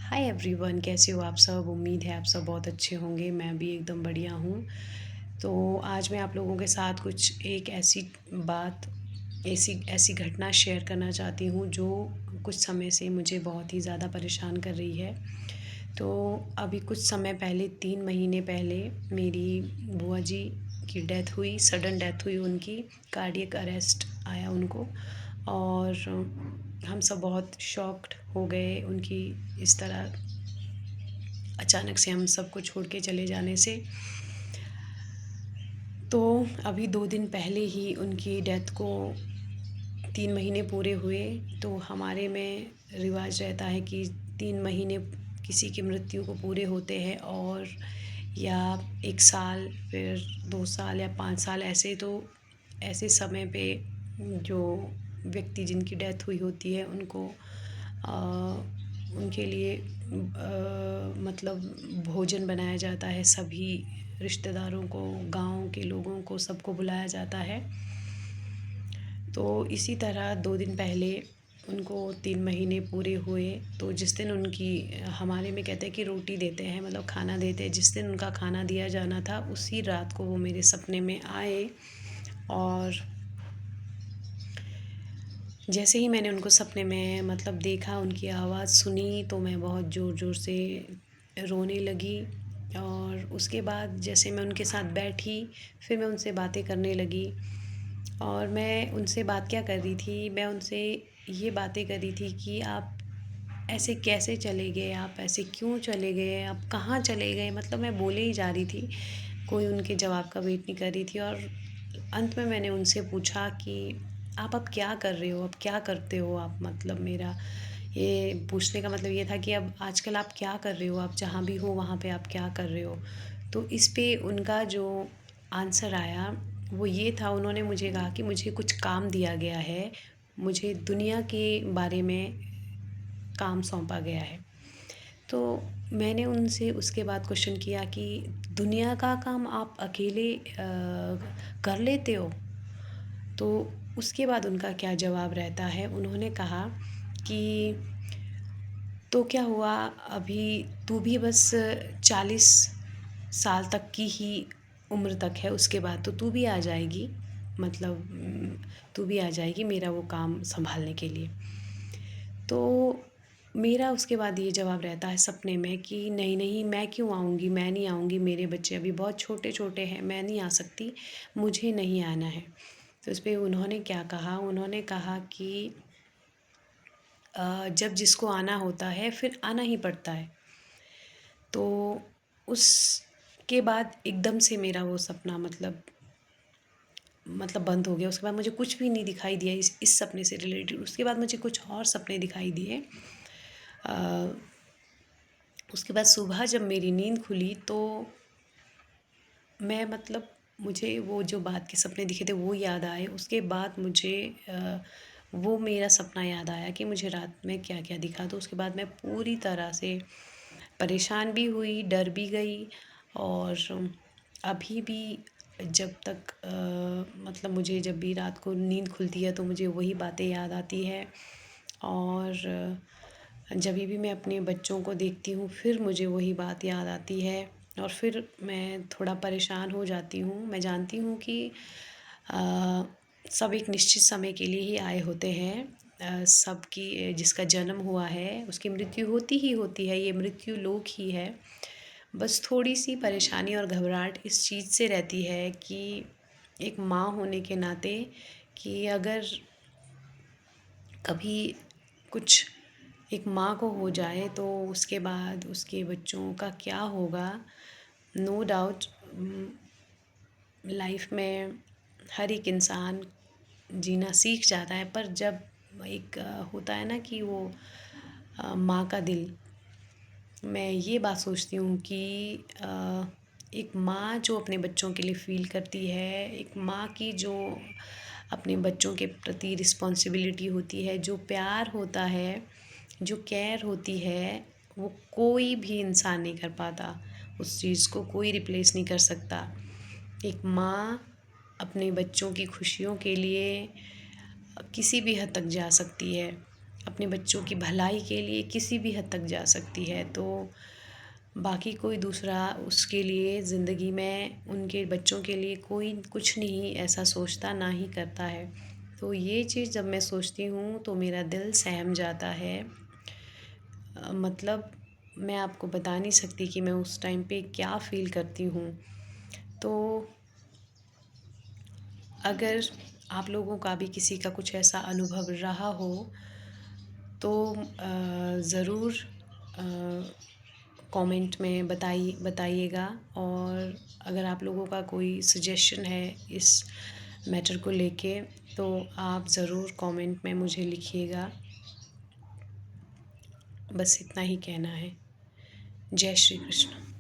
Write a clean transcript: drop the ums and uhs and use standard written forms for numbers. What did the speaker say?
Hi everyone, कैसे हो आप सब। उम्मीद है आप सब बहुत अच्छे होंगे। मैं भी एकदम बढ़िया हूँ। तो आज मैं आप लोगों के साथ कुछ एक ऐसी बात ऐसी ऐसी घटना शेयर करना चाहती हूँ जो कुछ समय से मुझे बहुत ही ज़्यादा परेशान कर रही है। तो अभी कुछ समय पहले 3 महीने पहले मेरी बुआ जी की डेथ हुई, सडन डेथ हुई उनकी। कार्डियक अरेस्ट आया उनको और हम सब बहुत शॉक्ड हो गए उनकी इस तरह अचानक से हम सबको छोड़ के चले जाने से। तो अभी 2 दिन पहले ही उनकी डेथ को 3 महीने पूरे हुए। तो हमारे में रिवाज रहता है कि 3 महीने किसी की मृत्यु को पूरे होते हैं, और या 1 साल, फिर 2 साल या 5 साल, ऐसे तो ऐसे समय पे जो व्यक्ति जिनकी डेथ हुई होती है उनको उनके लिए मतलब भोजन बनाया जाता है। सभी रिश्तेदारों को, गांव के लोगों को, सबको बुलाया जाता है। तो इसी तरह 2 दिन पहले उनको 3 महीने पूरे हुए। तो जिस दिन उनकी, हमारे में कहते हैं कि रोटी देते हैं, मतलब खाना देते हैं, जिस दिन उनका खाना दिया जाना था उसी रात को वो मेरे सपने में आए। और जैसे ही मैंने उनको सपने में मतलब देखा, उनकी आवाज़ सुनी, तो मैं बहुत ज़ोर ज़ोर से रोने लगी। और उसके बाद जैसे मैं उनके साथ बैठी, फिर मैं उनसे बातें करने लगी। और मैं उनसे बात क्या कर रही थी, मैं उनसे ये बातें कर रही थी कि आप ऐसे कैसे चले गए, आप ऐसे क्यों चले गए, आप कहाँ चले गए, मतलब मैं बोले ही जा रही थी। कोई उनके जवाब का वेट नहीं कर रही थी। और अंत में मैंने उनसे पूछा कि आप अब क्या कर रहे हो, अब क्या करते हो आप, मतलब मेरा ये पूछने का मतलब ये था कि अब आजकल आप क्या कर रहे हो, आप जहाँ भी हो वहाँ पे आप क्या कर रहे हो। तो इस पे उनका जो आंसर आया वो ये था, उन्होंने मुझे कहा कि मुझे कुछ काम दिया गया है, मुझे दुनिया के बारे में काम सौंपा गया है। तो मैंने उनसे उसके बाद क्वेश्चन किया कि दुनिया का काम आप अकेले कर लेते हो। तो उसके बाद उनका क्या जवाब रहता है, उन्होंने कहा कि तो क्या हुआ, अभी तू भी बस 40 साल तक की ही उम्र तक है, उसके बाद तो तू भी आ जाएगी, मतलब तू भी आ जाएगी मेरा वो काम संभालने के लिए। तो मेरा उसके बाद ये जवाब रहता है सपने में कि नहीं नहीं, मैं क्यों आऊँगी, मैं नहीं आऊँगी, मेरे बच्चे अभी बहुत छोटे छोटे हैं, मैं नहीं आ सकती, मुझे नहीं आना है। तो इस पे उन्होंने क्या कहा, उन्होंने कहा कि जब जिसको आना होता है फिर आना ही पड़ता है। तो उसके बाद एकदम से मेरा वो सपना मतलब बंद हो गया। उसके बाद मुझे कुछ भी नहीं दिखाई दिया इस सपने से रिलेटेड। उसके बाद मुझे कुछ और सपने दिखाई दिए। उसके बाद सुबह जब मेरी नींद खुली तो मैं मतलब मुझे वो जो बात के सपने दिखे थे वो याद आए। उसके बाद मुझे वो मेरा सपना याद आया कि मुझे रात में क्या क्या दिखा। तो उसके बाद मैं पूरी तरह से परेशान भी हुई, डर भी गई। और अभी भी जब तक मतलब मुझे जब भी रात को नींद खुलती है तो मुझे वही बातें याद आती है। और जब भी मैं अपने बच्चों को देखती हूँ फिर मुझे वही बात याद आती है, और फिर मैं थोड़ा परेशान हो जाती हूँ। मैं जानती हूँ कि सब एक निश्चित समय के लिए ही आए होते हैं। सबकी जिसका जन्म हुआ है उसकी मृत्यु होती ही होती है, ये मृत्यु लोक ही है। बस थोड़ी सी परेशानी और घबराहट इस चीज़ से रहती है कि एक माँ होने के नाते, कि अगर कभी कुछ एक माँ को हो जाए तो उसके बाद उसके बच्चों का क्या होगा। नो डाउट लाइफ में हर एक इंसान जीना सीख जाता है, पर जब एक होता है ना कि वो माँ का दिल, मैं ये बात सोचती हूँ कि एक माँ जो अपने बच्चों के लिए फ़ील करती है, एक माँ की जो अपने बच्चों के प्रति रिस्पॉन्सिबिलिटी होती है, जो प्यार होता है, जो केयर होती है, वो कोई भी इंसान नहीं कर पाता। उस चीज़ को कोई रिप्लेस नहीं कर सकता। एक माँ अपने बच्चों की खुशियों के लिए किसी भी हद तक जा सकती है। अपने बच्चों की भलाई के लिए किसी भी हद तक जा सकती है, तो बाकी कोई दूसरा उसके लिए ज़िंदगी में उनके बच्चों के लिए कोई कुछ नहीं ऐसा सोचता, ना ही करता है। तो ये चीज़ जब मैं सोचती हूँ तो मेरा दिल सहम जाता है। मतलब मैं आपको बता नहीं सकती कि मैं उस टाइम पे क्या फ़ील करती हूँ। तो अगर आप लोगों का भी किसी का कुछ ऐसा अनुभव रहा हो तो ज़रूर कमेंट में बताइएगा। और अगर आप लोगों का कोई सजेशन है इस मैटर को लेके तो आप ज़रूर कमेंट में मुझे लिखिएगा। बस इतना ही कहना है। जय श्री कृष्ण।